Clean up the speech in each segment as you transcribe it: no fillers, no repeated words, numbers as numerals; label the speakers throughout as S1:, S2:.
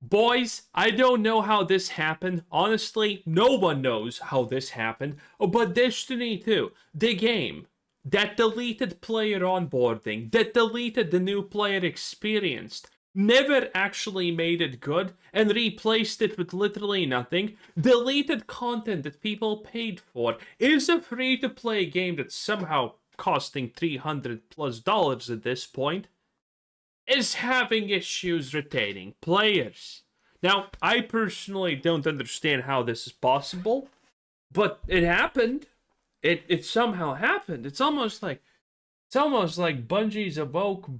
S1: Boys, I don't know how this happened. Honestly, no one knows how this happened. Oh, but Destiny 2, the game that deleted player onboarding, that deleted the new player experience, never actually made it good and replaced it with literally nothing, deleted content that people paid for, is a free-to-play game that's somehow costing $300+ at this point, is having issues retaining players. Now, I personally don't understand how this is possible, but it happened. It somehow happened. It's almost like Bungie's a woke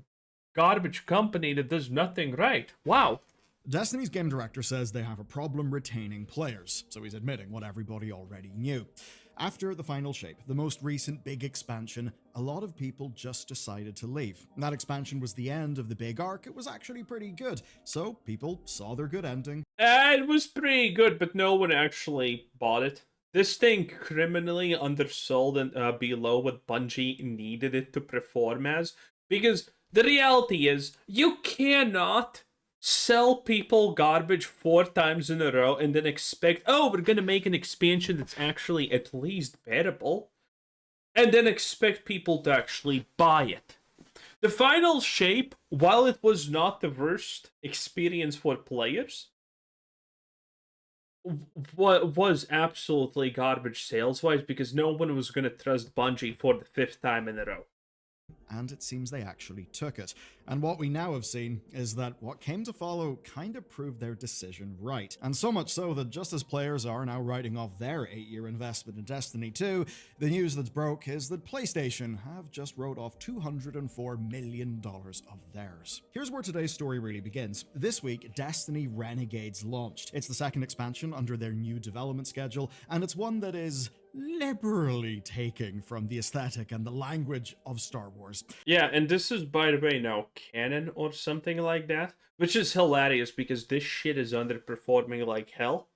S1: garbage company that does nothing right. Wow.
S2: Destiny's game director says they have a problem retaining players, so he's admitting what everybody already knew. After the final shape, the most recent big expansion, a lot of people just decided to leave. That expansion was the end of the big arc. It was actually pretty good, so people saw their good ending.
S1: It was pretty good, but no one actually bought it. This thing criminally undersold and below what Bungie needed it to perform as, because the reality is you cannot sell people garbage 4 times in a row and then expect, oh, we're gonna make an expansion that's actually at least bearable, and then expect people to actually buy it. The final shape, while it was not the worst experience for players, was absolutely garbage sales-wise because no one was going to trust Bungie for the 5th time in a row.
S2: And it seems they actually took it. And what we now have seen is that what came to follow kind of proved their decision right. And so much so that just as players are now writing off their 8-year investment in Destiny 2, the news that's broke is that PlayStation have just wrote off $204 million of theirs. Here's where today's story really begins. This week, Destiny Renegades launched. It's the second expansion under their new development schedule, and it's one that is liberally taking from the aesthetic and the language of Star Wars.
S1: Yeah, and this is, by the way, now canon or something like that, which is hilarious because this shit is underperforming like hell.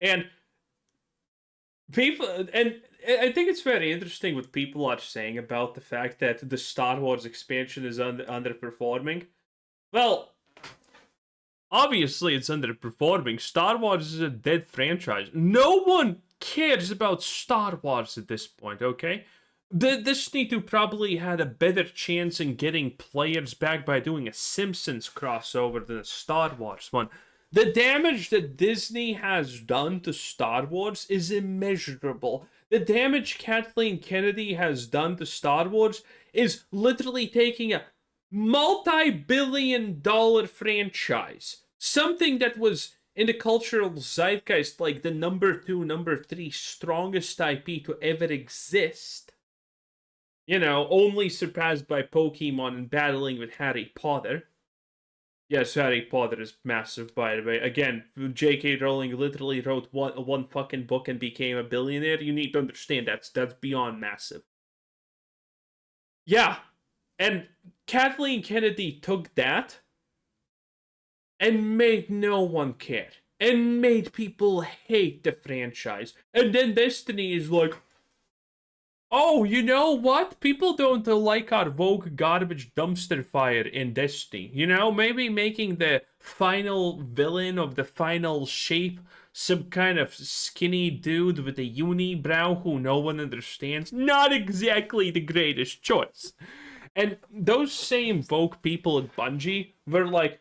S1: And people, and I think it's very interesting what people are saying about the fact that the Star Wars expansion is underperforming. Well, obviously it's underperforming. Star Wars is a dead franchise. No one cares about Star Wars at this point, okay? Disney 2 probably had a better chance in getting players back by doing a Simpsons crossover than a Star Wars one. The damage that Disney has done to Star Wars is immeasurable. The damage Kathleen Kennedy has done to Star Wars is literally taking a multi-billion-dollar franchise, something that was in the cultural zeitgeist like the number 2, number 3 strongest IP to ever exist. You know, only surpassed by Pokemon and battling with Harry Potter. Yes, Harry Potter is massive, by the way. Again, J.K. Rowling literally wrote one fucking book and became a billionaire. You need to understand that's beyond massive. Yeah, and Kathleen Kennedy took that and made no one care. And made people hate the franchise. And then Destiny is like, oh, you know what? People don't like our woke garbage dumpster fire in Destiny. You know, maybe making the final villain of the final shape some kind of skinny dude with a unibrow who no one understands. Not exactly the greatest choice. And those same woke people at Bungie were like,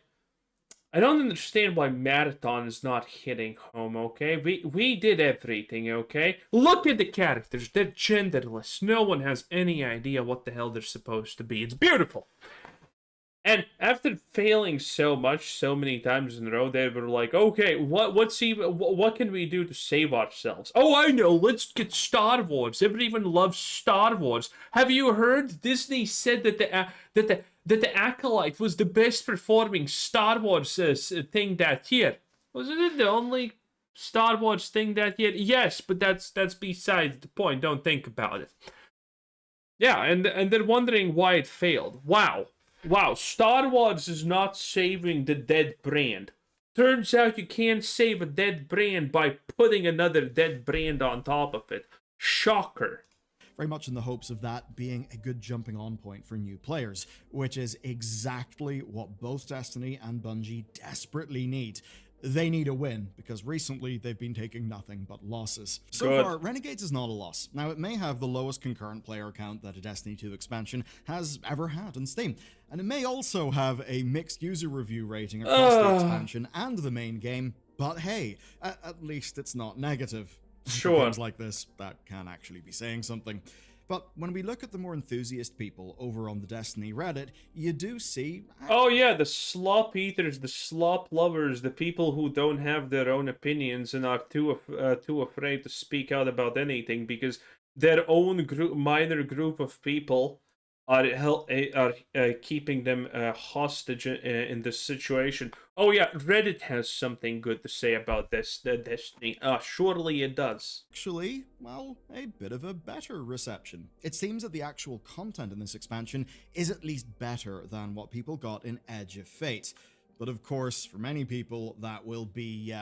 S1: I don't understand why Marathon is not hitting home, okay? We did everything, okay? Look at the characters. They're genderless. No one has any idea what the hell they're supposed to be. It's beautiful. And after failing so much, so many times in a row, they were like, okay, what can we do to save ourselves? Oh, I know, let's get Star Wars. Everyone loves Star Wars. Have you heard Disney said that the Acolyte was the best performing Star Wars thing that year? Wasn't it the only Star Wars thing that year? Yes, but that's besides the point. Don't think about it. Yeah, and they're wondering why it failed. Wow, Star Wars is not saving the dead brand. Turns out you can't save a dead brand by putting another dead brand on top of it. Shocker.
S2: very much in the hopes of that being a good jumping on point for new players, which is exactly what both Destiny and Bungie desperately need. They need a win, because recently they've been taking nothing but losses. So
S1: Good.
S2: far, Renegades is not a loss. Now, it may have the lowest concurrent player count that a Destiny 2 expansion has ever had on Steam, and it may also have a mixed user review rating across the expansion and the main game, but hey, at least it's not negative.
S1: Sure.
S2: For games like this, that can actually be saying something. But when we look at the more enthusiast people over on the Destiny Reddit, you do see...
S1: Oh yeah, the slop eaters, the slop lovers, the people who don't have their own opinions and are too afraid to speak out about anything because their own minor group of people are keeping them hostage in this situation. Oh yeah, Reddit has something good to say about this, the Destiny. Surely it does.
S2: Actually, well, a bit of a better reception. It seems that the actual content in this expansion is at least better than what people got in Edge of Fate. But of course, for many people, that will be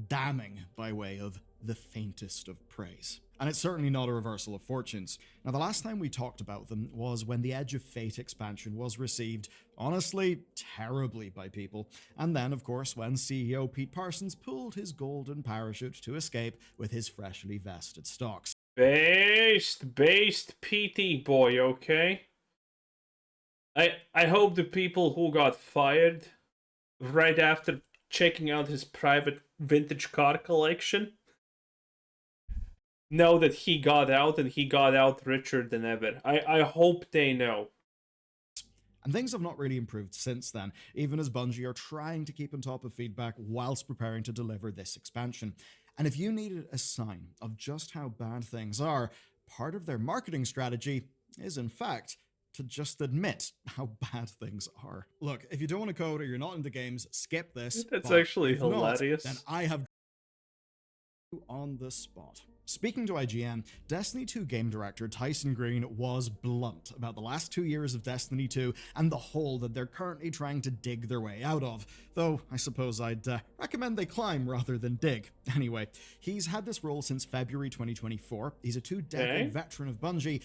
S2: damning by way of the faintest of praise. And it's certainly not a reversal of fortunes. Now, the last time we talked about them was when the Edge of Fate expansion was received, honestly, terribly by people. And then, of course, when CEO Pete Parsons pulled his golden parachute to escape with his freshly vested stocks.
S1: Based PT boy, okay? I hope the people who got fired right after checking out his private vintage car collection know that he got out, and he got out richer than ever. I hope they know.
S2: And things have not really improved since then, even as Bungie are trying to keep on top of feedback whilst preparing to deliver this expansion. And if you needed a sign of just how bad things are, part of their marketing strategy is, in fact, to just admit how bad things are. Look, if you don't want to code or you're not into games, skip this.
S1: That's actually
S2: if not,
S1: hilarious.
S2: then I have you on the spot. Speaking to IGN, Destiny 2 game director Tyson Green was blunt about the last 2 years of Destiny 2 and the hole that they're currently trying to dig their way out of, though I suppose I'd recommend they climb rather than dig. Anyway, he's had this role since February 2024, he's a 2-decade veteran of Bungie,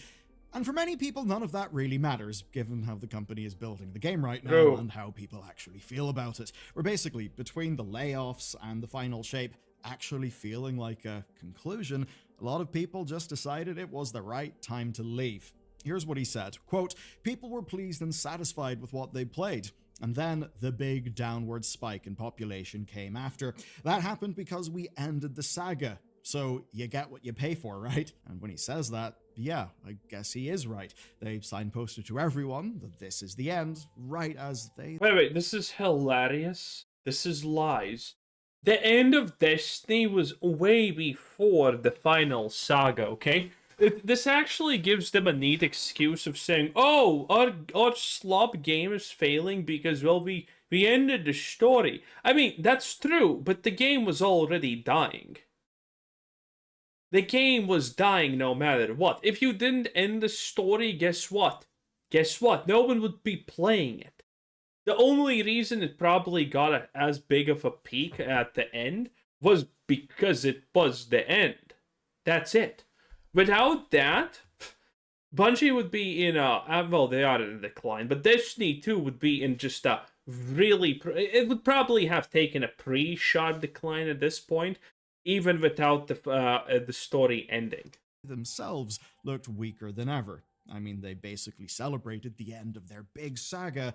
S2: and for many people none of that really matters, given how the company is building the game right now and how people actually feel about it. We're basically, between the layoffs and the final shape, actually feeling like a conclusion, a lot of people just decided it was the right time to leave. Here's what he said, quote, "People were pleased and satisfied with what they played. And then the big downward spike in population came after. That happened because we ended the saga. So you get what you pay for, right?" And when he says that, yeah, I guess he is right. They signposted to everyone that this is the end, right as they...
S1: Wait, this is hilarious. This is lies. The end of Destiny was way before the final saga, okay? This actually gives them a neat excuse of saying, oh, our slop game is failing because, well, we ended the story. I mean, that's true, but the game was already dying. The game was dying no matter what. If you didn't end the story, guess what? Guess what? No one would be playing it. The only reason it probably got as big of a peak at the end was because it was the end. That's it. Without that, Bungie would be in a... well, they are in a decline, but Destiny 2 would be in just a really... it would probably have taken a pre-sharp decline at this point, even without the story ending.
S2: Themselves looked weaker than ever. I mean, they basically celebrated the end of their big saga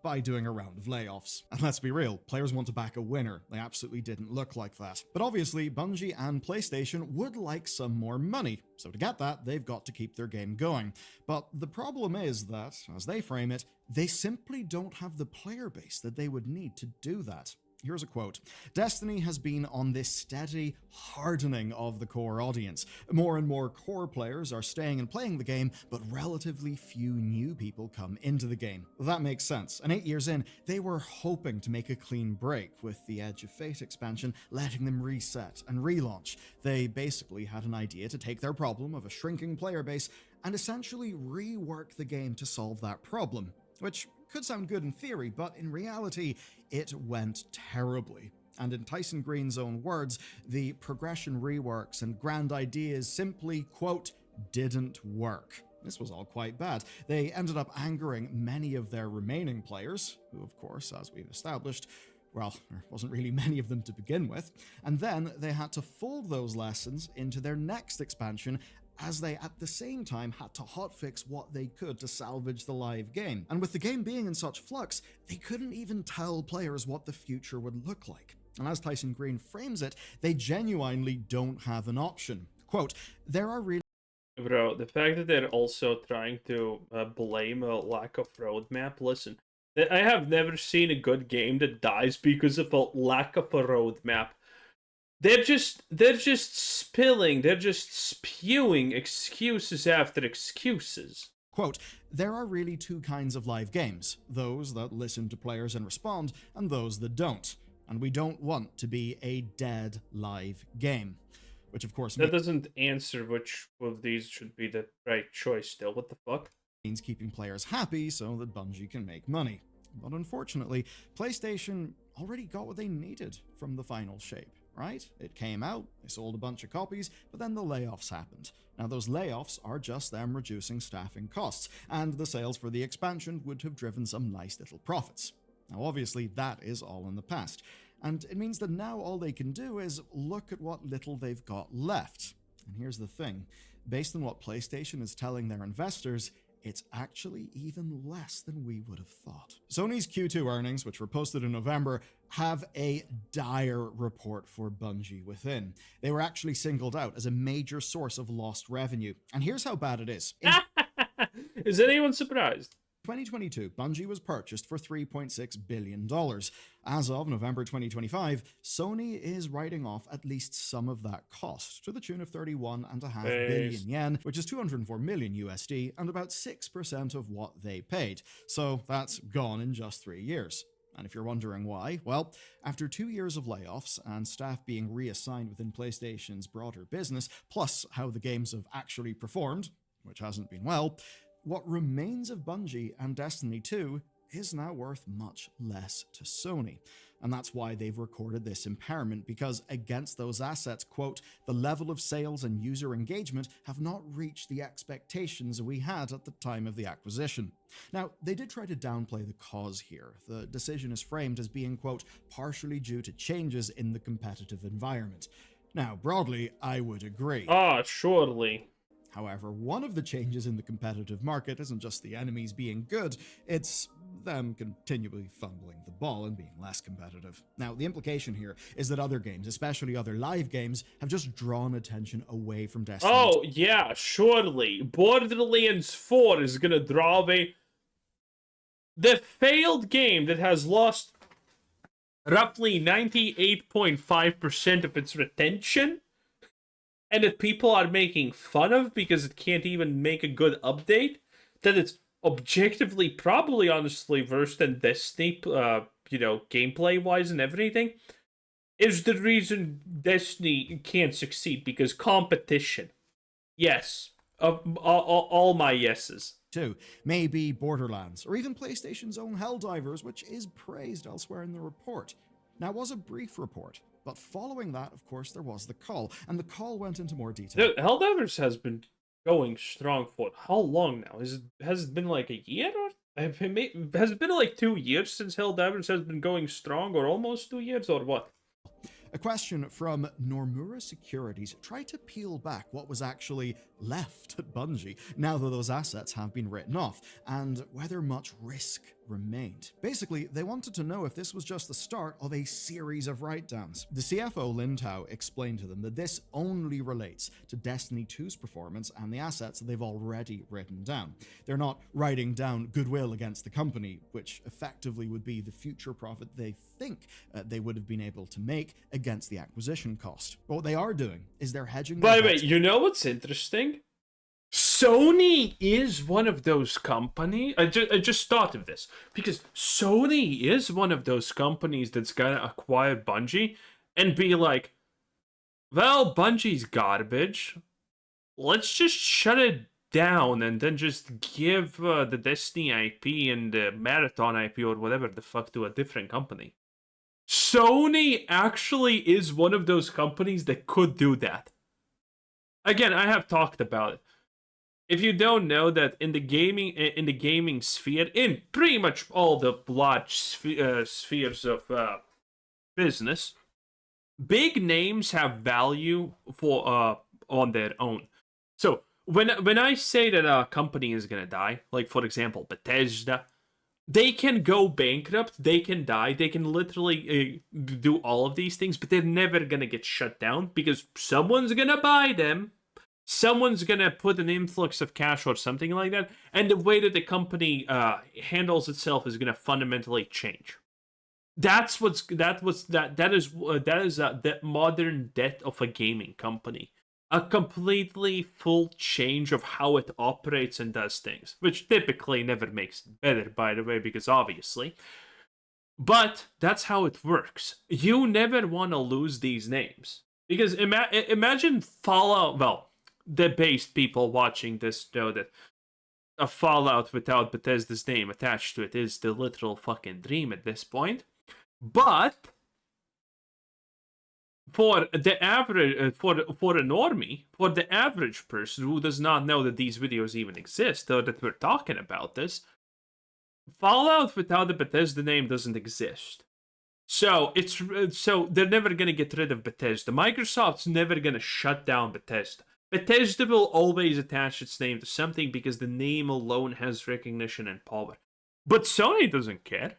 S2: by doing a round of layoffs. And let's be real, players want to back a winner. They absolutely didn't look like that. But obviously, Bungie and PlayStation would like some more money. So to get that, they've got to keep their game going. But the problem is that, as they frame it, they simply don't have the player base that they would need to do that. Here's a quote. "Destiny has been on this steady hardening of the core audience. More and more core players are staying and playing the game, but relatively few new people come into the game." That makes sense. And 8 years in, they were hoping to make a clean break with the Edge of Fate expansion, letting them reset and relaunch. They basically had an idea to take their problem of a shrinking player base and essentially rework the game to solve that problem, which could sound good in theory, but in reality, it went terribly. And in Tyson Green's own words, the progression reworks and grand ideas simply, quote, didn't work. This was all quite bad. They ended up angering many of their remaining players, who, of course, as we've established, well, there wasn't really many of them to begin with, and then they had to fold those lessons into their next expansion, as they at the same time had to hotfix what they could to salvage the live game. And with the game being in such flux, they couldn't even tell players what the future would look like. And as Tyson Green frames it, they genuinely don't have an option. Quote, there are really...
S1: Bro, the fact that they're also trying to blame a lack of roadmap, listen, I have never seen a good game that dies because of a lack of a roadmap. They're just spewing excuses after excuses.
S2: Quote, there are really two kinds of live games, those that listen to players and respond, and those that don't. And we don't want to be a dead live game. Which of course
S1: that doesn't answer which of these should be the right choice still. What the fuck?
S2: Means keeping players happy so that Bungie can make money. But unfortunately, PlayStation already got what they needed from the final shape, right? It came out, they sold a bunch of copies, but then the layoffs happened. Now those layoffs are just them reducing staffing costs, and the sales for the expansion would have driven some nice little profits. Now obviously that is all in the past. And it means that now all they can do is look at what little they've got left. And here's the thing, based on what PlayStation is telling their investors, it's actually even less than we would have thought. Sony's Q2 earnings, which were posted in November, have a dire report for Bungie within. They were actually singled out as a major source of lost revenue. And here's how bad it is.
S1: Is anyone surprised?
S2: 2022, Bungie was purchased for $3.6 billion. As of November 2025, Sony is writing off at least some of that cost, to the tune of 31.5 billion yen, which is 204 million USD, and about 6% of what they paid. So that's gone in just 3 years. And if you're wondering why, well, after 2 years of layoffs and staff being reassigned within PlayStation's broader business, plus how the games have actually performed, which hasn't been well, what remains of Bungie and Destiny 2 is now worth much less to Sony. And that's why they've recorded this impairment, because against those assets, quote, the level of sales and user engagement have not reached the expectations we had at the time of the acquisition. Now, they did try to downplay the cause here. The decision is framed as being, quote, partially due to changes in the competitive environment. Now, broadly, I would agree.
S1: Surely.
S2: However, one of the changes in the competitive market isn't just the enemies being good, it's them continually fumbling the ball and being less competitive. Now, the implication here is that other games, especially other live games, have just drawn attention away from Destiny.
S1: Oh, yeah, surely. Borderlands 4 is gonna draw away the failed game that has lost roughly 98.5% of its retention, and that people are making fun of because it can't even make a good update, that it's objectively probably honestly worse than Destiny, gameplay-wise and everything, is the reason Destiny can't succeed, because competition. Yes. All my yeses.
S2: Too. Maybe Borderlands, or even PlayStation's own Helldivers, which is praised elsewhere in the report. Now, it was a brief report, but following that, of course, there was the call, and the call went into more detail.
S1: Helldivers has been going strong for how long now? Has it been like a year? Or has it been like 2 years since Helldivers has been going strong, or almost 2 years, or what?
S2: A question from Nomura Securities tried to peel back what was actually left at Bungie now that those assets have been written off, and whether much risk remained. Basically, they wanted to know if this was just the start of a series of write-downs. The CFO Lin Tao explained to them that this only relates to Destiny 2's performance and the assets that they've already written down. They're not writing down goodwill against the company, which effectively would be the future profit they think they would have been able to make against the acquisition cost. But what they are doing is they're hedging.
S1: By the way, you know what's interesting? Sony is one of those companies. I just thought of this because Sony is one of those companies that's gonna acquire Bungie and be like, well, Bungie's garbage. Let's just shut it down and then just give the Destiny IP and the Marathon IP or whatever the fuck to a different company. Sony actually is one of those companies that could do that. Again, I have talked about it. if you don't know that in the gaming sphere, in pretty much all the large spheres of business, big names have value for on their own. So when I say that a company is gonna die, like for example Bethesda, they can go bankrupt, they can die, they can literally do all of these things, but they're never gonna get shut down because someone's gonna buy them, someone's gonna put an influx of cash or something like that, and the way that the company handles itself is gonna fundamentally change. That is the modern death of a gaming company. A completely full change of how it operates and does things, which typically never makes it better, by the way, because obviously. But that's how it works. You never want to lose these names. Because imagine Fallout, well, the base people watching this know that a Fallout without Bethesda's name attached to it is the literal fucking dream at this point. But for the average, for a normie, for the average person who does not know that these videos even exist or that we're talking about this, Fallout without the Bethesda name doesn't exist. So they're never gonna get rid of Bethesda. Microsoft's never gonna shut down Bethesda. Bethesda will always attach its name to something because the name alone has recognition and power. But Sony doesn't care.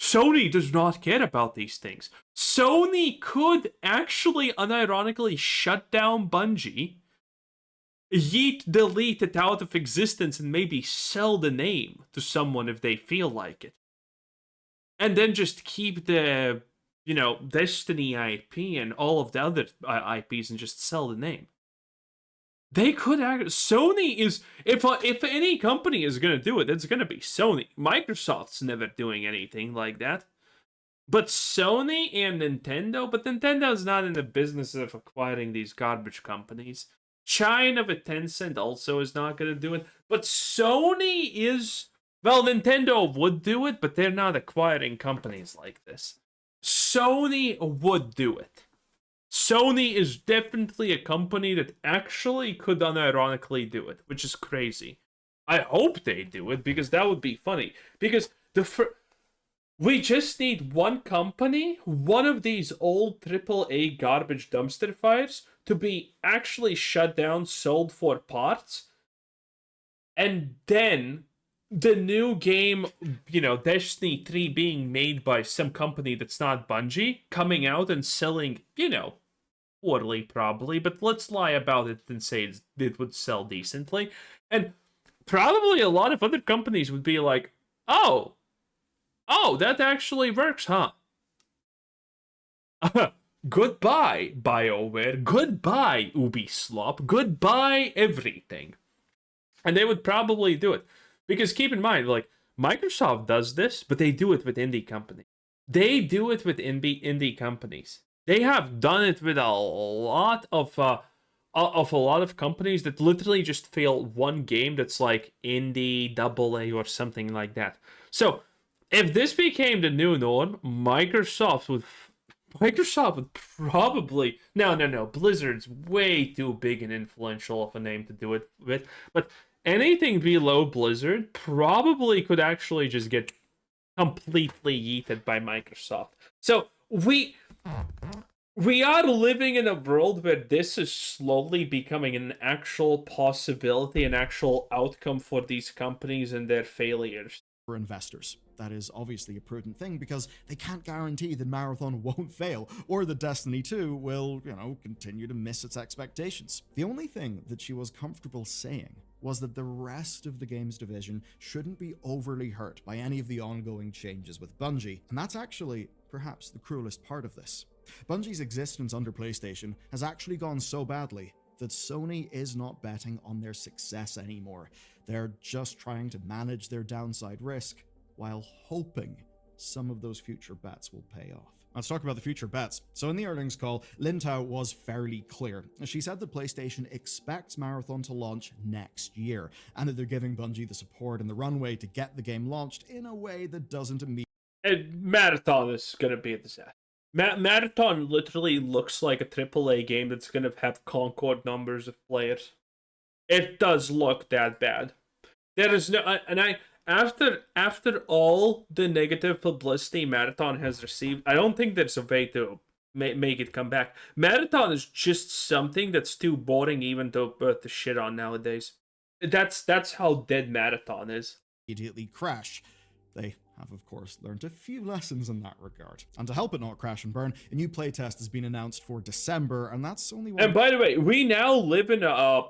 S1: Sony does not care about these things. Sony could actually unironically shut down Bungie, delete it out of existence, and maybe sell the name to someone if they feel like it. And then just keep the, Destiny IP and all of the other IPs and just sell the name. They could Sony is, if any company is going to do it, it's going to be Sony. Microsoft's never doing anything like that. But Sony and Nintendo, but Nintendo's not in the business of acquiring these garbage companies. China with Tencent also is not going to do it. But Sony is, well, Nintendo would do it, but they're not acquiring companies like this. Sony would do it. Sony is definitely a company that actually could unironically do it, which is crazy. I hope they do it because that would be funny. Because we just need one company, one of these old AAA garbage dumpster fires, to be actually shut down, sold for parts, and then the new game, Destiny 3 being made by some company that's not Bungie, coming out and selling, poorly probably, but let's lie about it and say it would sell decently. And probably a lot of other companies would be like, oh, that actually works, huh? Goodbye, BioWare. Goodbye, Ubisoft. Goodbye, everything. And they would probably do it. Because keep in mind, like, Microsoft does this, but they do it with indie companies. They do it with indie companies. They have done it with a lot of companies that literally just fail one game that's like indie, AA, or something like that. So, if this became the new norm, Microsoft would probably no. Blizzard's way too big and influential of a name to do it with. But anything below Blizzard probably could actually just get completely yeeted by Microsoft. So we are living in a world where this is slowly becoming an actual possibility, an actual outcome for these companies and their failures.
S2: For investors, that is obviously a prudent thing because they can't guarantee that Marathon won't fail or that Destiny 2 will, continue to miss its expectations. The only thing that she was comfortable saying was that the rest of the games division shouldn't be overly hurt by any of the ongoing changes with Bungie, and that's actually perhaps the cruelest part of this. Bungie's existence under PlayStation has actually gone so badly that Sony is not betting on their success anymore. They're just trying to manage their downside risk while hoping some of those future bets will pay off. Let's talk about the future bets. So in the earnings call, Lin Tao was fairly clear. She said that PlayStation expects Marathon to launch next year, and that they're giving Bungie the support and the runway to get the game launched in a way that doesn't immediately...
S1: And Marathon is going to be a disaster. Marathon literally looks like a AAA game that's going to have Concord numbers of players. it does look that bad. There is no, and I after all the negative publicity Marathon has received, I don't think there's a way to make it come back. Marathon is just something that's too boring even to shit on nowadays. That's how dead Marathon is.
S2: Immediately crash. They have, of course, learned a few lessons in that regard. And to help it not crash and burn, a new playtest has been announced for December, and that's only one.
S1: And by the way, we now live in a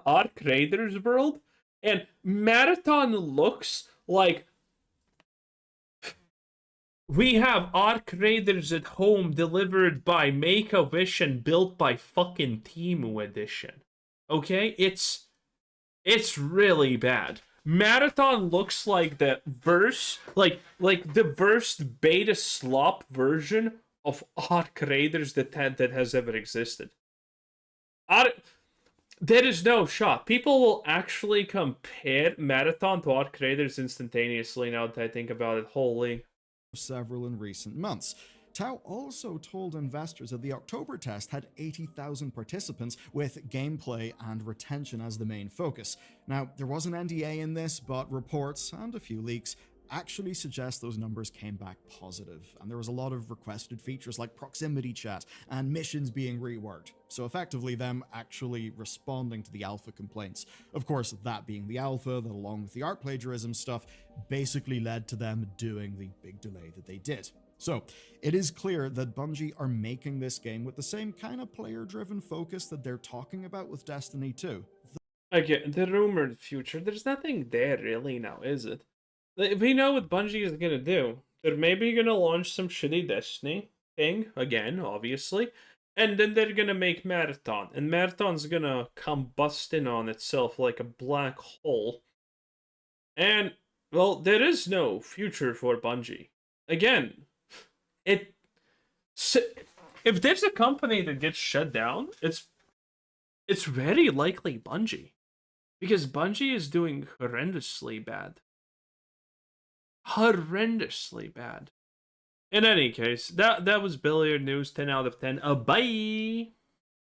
S1: Arc Raiders world, and Marathon looks like we have Arc Raiders at home delivered by Make-A-Wish and built by fucking Temu Edition. Okay? It's really bad. Marathon looks like the the worst beta slop version of Arc Raiders that has ever existed. There is no shot. People will actually compare Marathon to Arc Raiders instantaneously now that I think about it. Holy.
S2: Several in recent months. Tau also told investors that the October test had 80,000 participants with gameplay and retention as the main focus. Now, there was an NDA in this, but reports and a few leaks actually suggest those numbers came back positive, and there was a lot of requested features like proximity chat and missions being reworked, so effectively them actually responding to the alpha complaints. Of course, that being the alpha, that along with the art plagiarism stuff, basically led to them doing the big delay that they did. So, it is clear that Bungie are making this game with the same kind of player-driven focus that they're talking about with Destiny 2.
S1: Again, the rumored future, there's nothing there really now, is it? We know what Bungie is gonna do. They're maybe gonna launch some shitty Destiny thing, again, obviously, and then they're gonna make Marathon, and Marathon's gonna combust in on itself like a black hole. And, well, there is no future for Bungie. Again, if there's a company that gets shut down, it's very likely Bungie. Because Bungie is doing horrendously bad. Horrendously bad. In any case, that was Billiard News 10 out of 10. Bye!